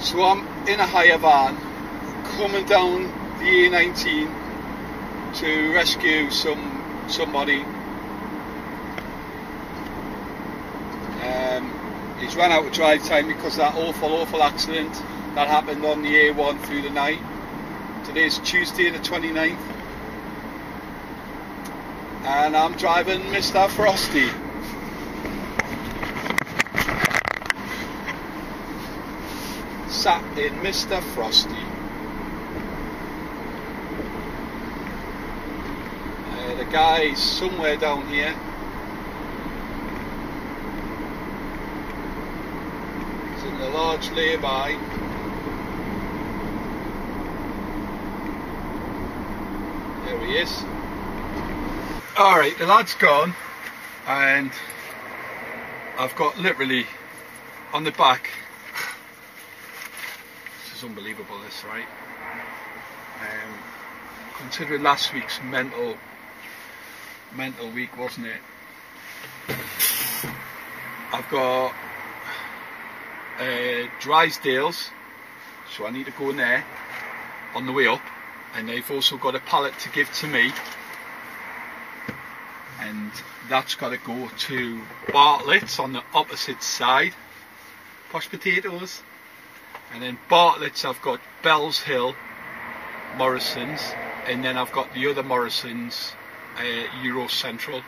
So I'm in a hire van coming down the A19 to rescue somebody. He's run out of drive time because of that awful accident that happened on the A1 through the night. Today's Tuesday the 29th, and I'm driving Mr. Frosty. Sat in Mr. Frosty. The guy's somewhere down here. He's in the large lay-by. There he is. Alright, the lad's gone, and I've got literally on the back. This is unbelievable, this, right? Considering last week's mental week, wasn't it? I've got Drysdale's, so I need to go in there on the way up, and they've also got a pallet to give to me, and that's got to go to Bartlett's on the opposite side, Posh Potatoes, and then Bartlett's I've got Bells Hill, Morrison's, and then I've got the other Morrison's, Euro Central,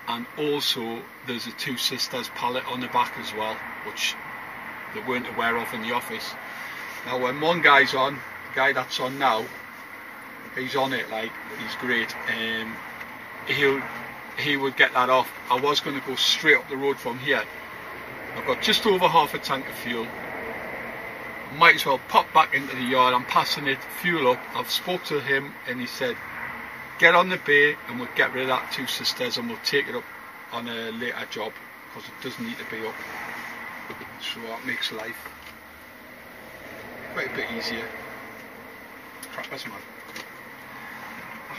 and also there's a Two Sisters pallet on the back as well, which they weren't aware of in the office. Now when one guy's on, the guy that's on now, he's on it, like, he's great. He would get that off. I was going to go straight up the road from here. I've got just over half a tank of fuel. Might as well pop back into the yard. I'm passing it, fuel up. I've spoke to him and he said, get on the bay and we'll get rid of that Two Sisters and we'll take it up on a later job because it doesn't need to be up. So that makes life quite a bit easier. Crackers, man.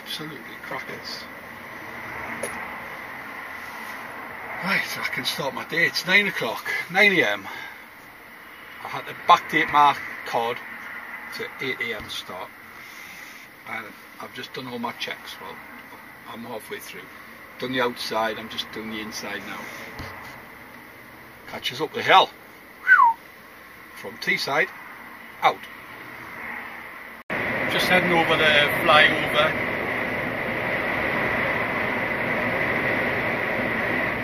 Absolutely crackers. Right, I can start my day. It's 9 o'clock, 9 AM. I had to backdate my card to 8 AM start. And I've just done all my checks. Well, I'm halfway through. Done the outside, I'm just doing the inside now. Catches up the hill. From Teesside, out. Just heading over the flyover.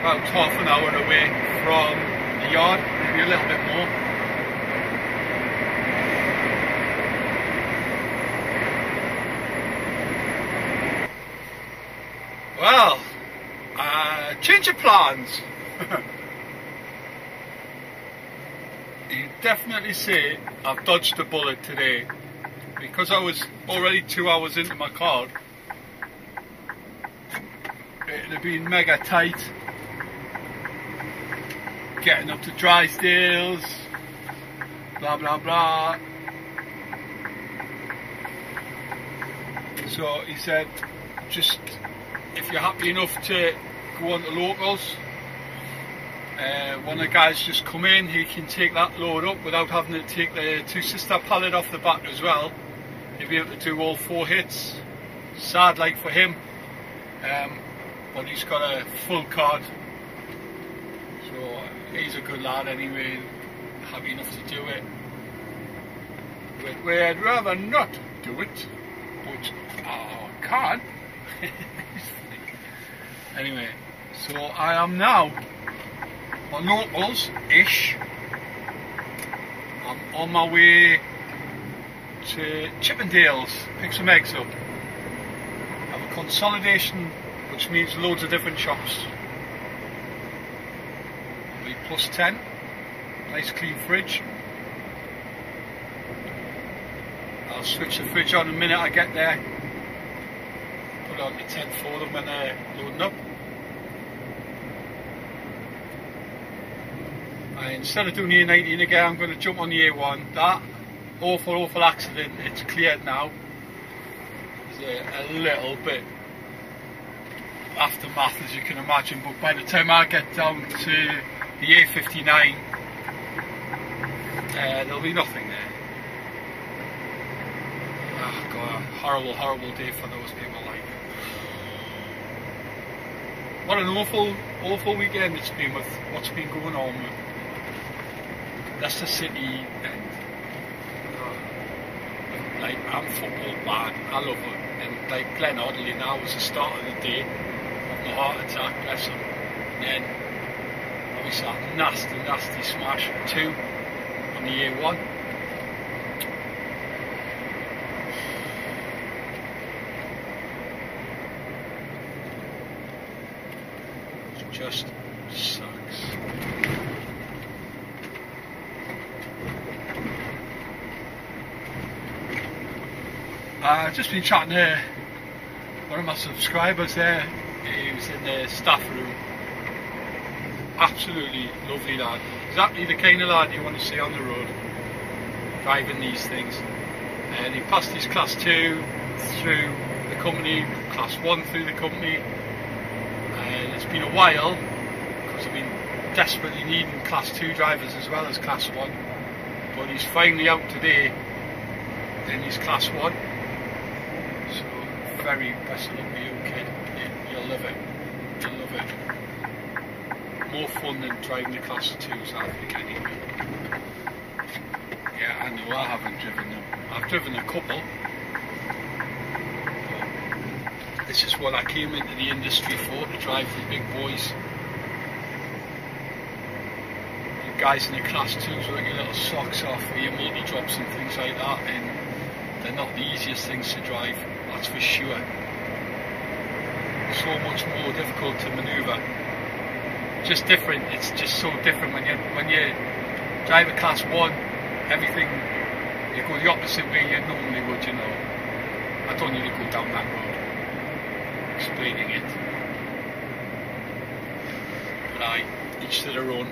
About half an hour away from the yard, maybe a little bit more. Well, change of plans. You definitely say I've dodged a bullet today, because I was already 2 hours into my card. It had been mega tight getting up to Drysdale's, blah blah blah. So he said, just if you're happy enough to go on to locals, one of the guys just come in, he can take that load up without having to take the Two Sister pallet off the back as well. He'll be able to do all 4 hits. Sad like for him, but he's got a full card, so he's a good lad anyway, happy enough to do it. But I'd rather not do it, but I can't. Anyway, so I am now on locals-ish. I'm on my way to Chippendales, pick some eggs up. I have a consolidation, which means loads of different shops. I'll be +10, nice clean fridge. I'll switch the fridge on the minute I get there. Put on the 10 for them when they're loading up. And instead of doing the A19 again, I'm going to jump on the A1. That awful accident, it's cleared now. There's a little bit aftermath, as you can imagine, but by the time I get down to the A59, there'll be nothing there. Oh God, horrible, horrible day for those people. Like, what an awful, awful weekend it's been with what's been going on with Leicester City and like, I'm football mad. I love it. And like Glenn Oddley now was the start of the day of my heart attack, bless him. And then obviously that nasty, nasty smash 2 on the A1. It just sucks. I've just been chatting to one of my subscribers there. He was in the staff room. Absolutely lovely lad. Exactly the kind of lad you want to see on the road, driving these things. And he passed his class 2 through the company, class 1 through the company. And it's been a while because I've been desperately needing class 2 drivers as well as class 1. But he's finally out today in his class 1. So very best of luck to you, kid. You'll love it. You'll love it. More fun than driving the class 2s, I think, anyway. Yeah, I know, I haven't driven them. I've driven a couple. But this is what I came into the industry for, to drive the big boys. You guys in the class 2s work your little socks off with your multi-drops and things like that, and they're not the easiest things to drive, that's for sure. So much more difficult to manoeuvre. Just different, it's just so different when you drive a class 1, everything, you go the opposite way you normally would, you know. I don't need to go down that road explaining it. But each to their own.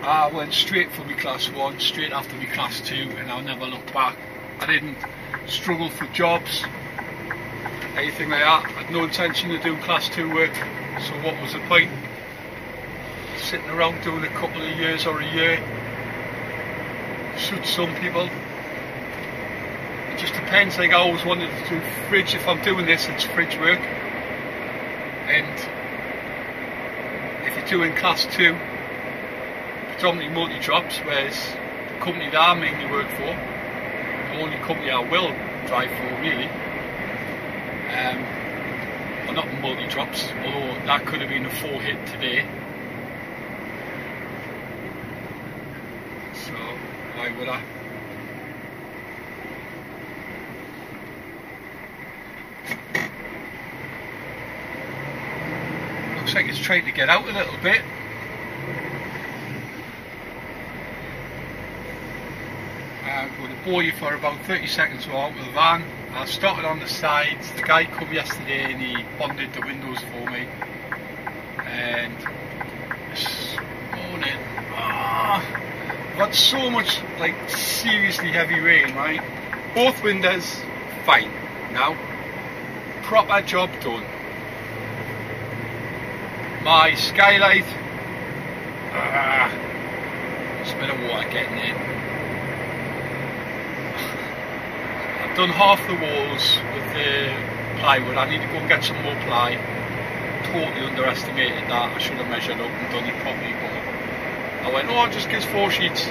I went straight for my class 1, straight after my class 2, and I'll never look back. I didn't struggle for jobs, anything like that. I had no intention of doing class 2 work, so what was the point? Sitting around doing a couple of years or a year. Suits some people. It just depends. Like, I always wanted to do fridge. If I'm doing this, it's fridge work. And if you're doing class 2, predominantly multi-drops, whereas the company that I mainly work for, the only company I will drive for really, are not multi-drops, although that could have been a 4-hit today. So why would I? Looks like it's trying to get out a little bit. I'm going to bore you for about 30 seconds while out with the van. I started on the sides. The guy come yesterday and he bonded the windows for me. And this morning, I've had so much, like, seriously heavy rain, right? Both windows, fine. Now, proper job done. My skylight, it's a bit of water getting in. I've done half the walls with the plywood. I need to go and get some more ply. Totally underestimated that. I should have measured up and done it properly, but I went, oh, just gives 4 sheets.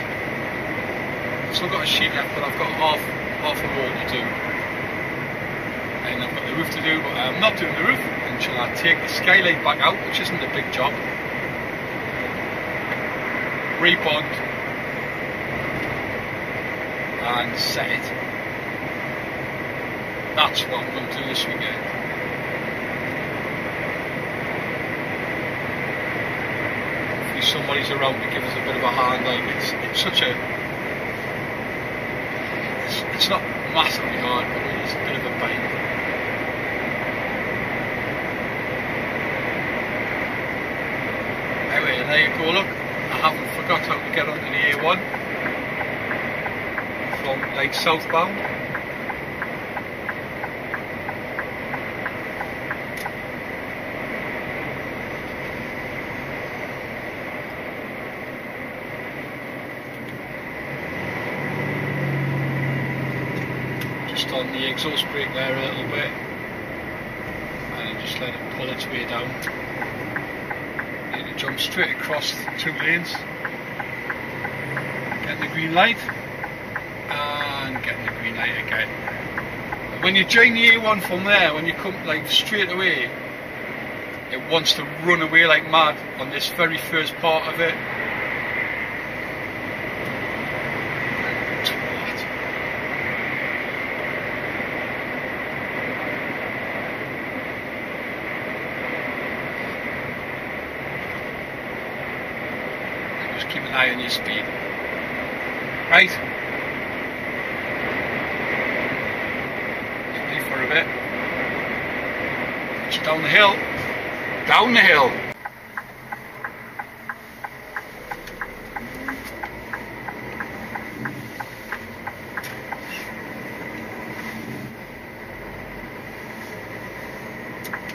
Still got a sheet left, but I've got half a wall to do. And I've got the roof to do, but I'm not doing the roof until I take the skylight back out, which isn't a big job. Rebond and set it. That's what I'm going to do this weekend. Hopefully somebody's around to give us a bit of a hand. Like, it's such a, it's not massively hard, but it is a bit of a pain. Anyway, there you go. Look, I haven't forgot how to get onto the A1 from like southbound. on the exhaust brake there a little bit, and then just let it pull its way down. Need to jump straight across the 2 lanes, getting the green light, and getting the green light again. When you join the A1 from there, when you come like straight away, it wants to run away like mad on this very first part of it. Just keep an eye on your speed. Right. Steady for a bit. Push it down the hill. Down the hill.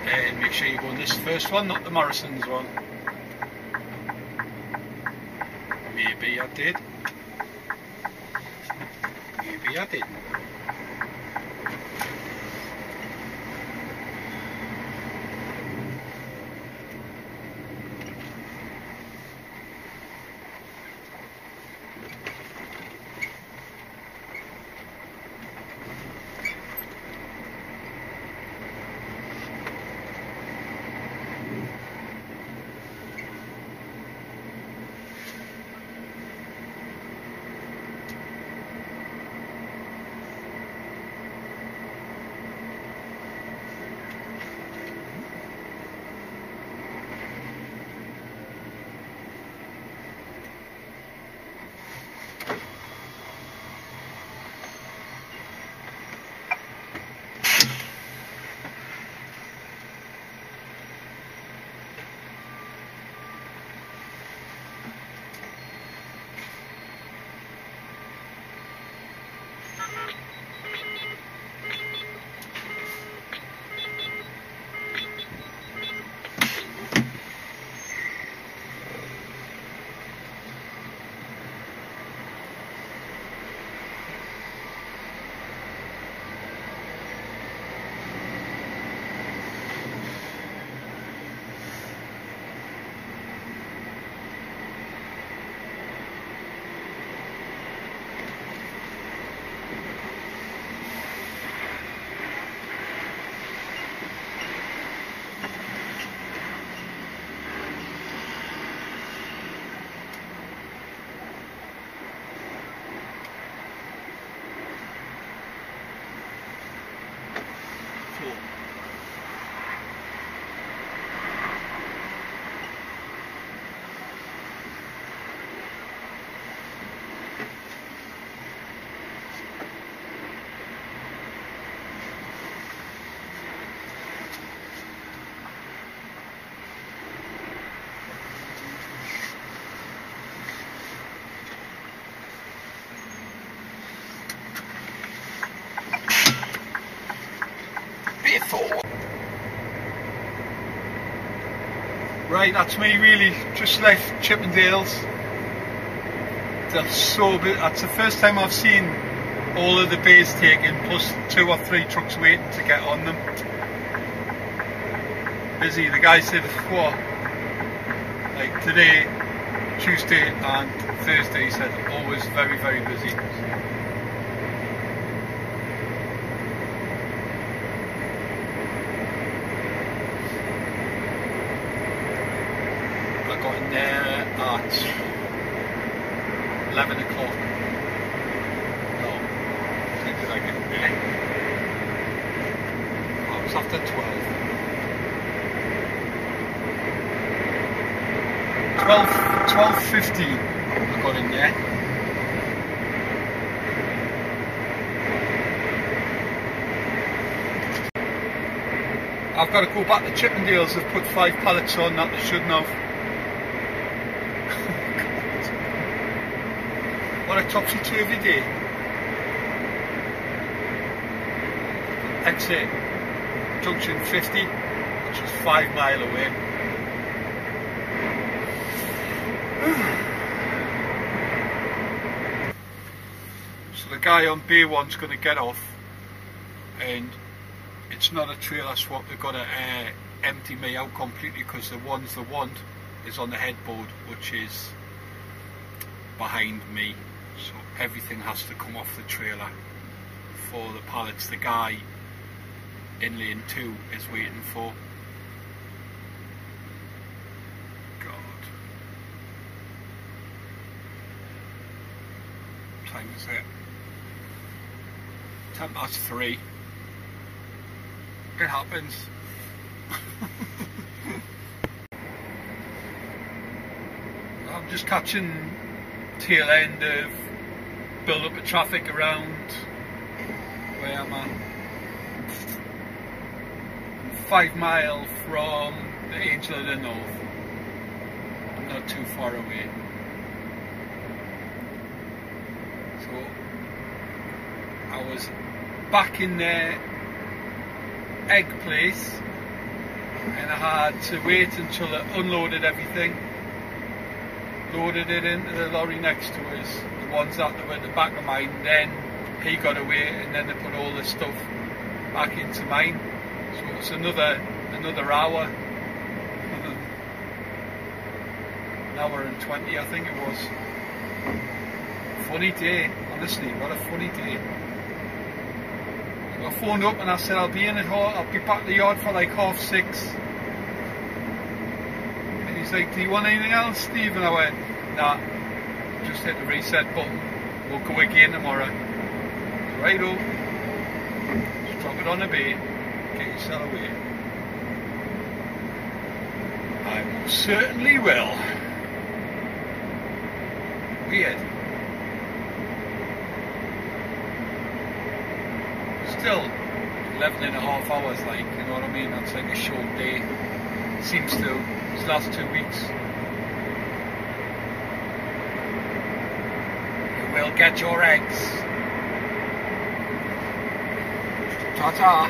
And make sure you go on this first one, not the Morrison's one. Maybe I did. Maybe I didn't. Right, that's me really, just left Chippendales. They're so big. That's the first time I've seen all of the bays taken, plus 2 or 3 trucks waiting to get on them. Busy. The guy said, what, like today, Tuesday and Thursday, he said always very, very busy. I got in there at 11 o'clock. No, when did I get in there? Oh, it was after 12. 12:15 I got in there. I've got to go back to Chippendales. They've put 5 pallets on that they shouldn't have. What a topsy-turvy day. Exit junction 50, which is 5 miles away. So the guy on B1's going to get off and it's not a trailer swap. They've got to empty me out completely, because the ones they want is on the headboard, which is behind me, so everything has to come off the trailer for the pallets the guy in lane 2 is waiting for. God. What time is it? 3:10. It happens. I'm just catching tail end of build up of traffic around where am I? I'm 5 miles from the Angel of the North. I'm not too far away. So I was back in the egg place, and I had to wait until I unloaded everything, loaded it into the lorry next to us, the ones that were at the back of mine. Then he got away, and then they put all the stuff back into mine. So it's another hour, an hour and 20 I think it was. Funny day, honestly, what a funny day. I phoned up and I said I'll be back at the yard for like 6:30. And he's like, do you want anything else, Steve? And I went, nah, just hit the reset button, we'll go again tomorrow. Righto, just drop it on a bay, get yourself away. I most certainly will. Weird. Still 11.5 hours, like, you know what I mean? That's like a short day. Seems to, these last 2 weeks. You will get your eggs. Ta-ta.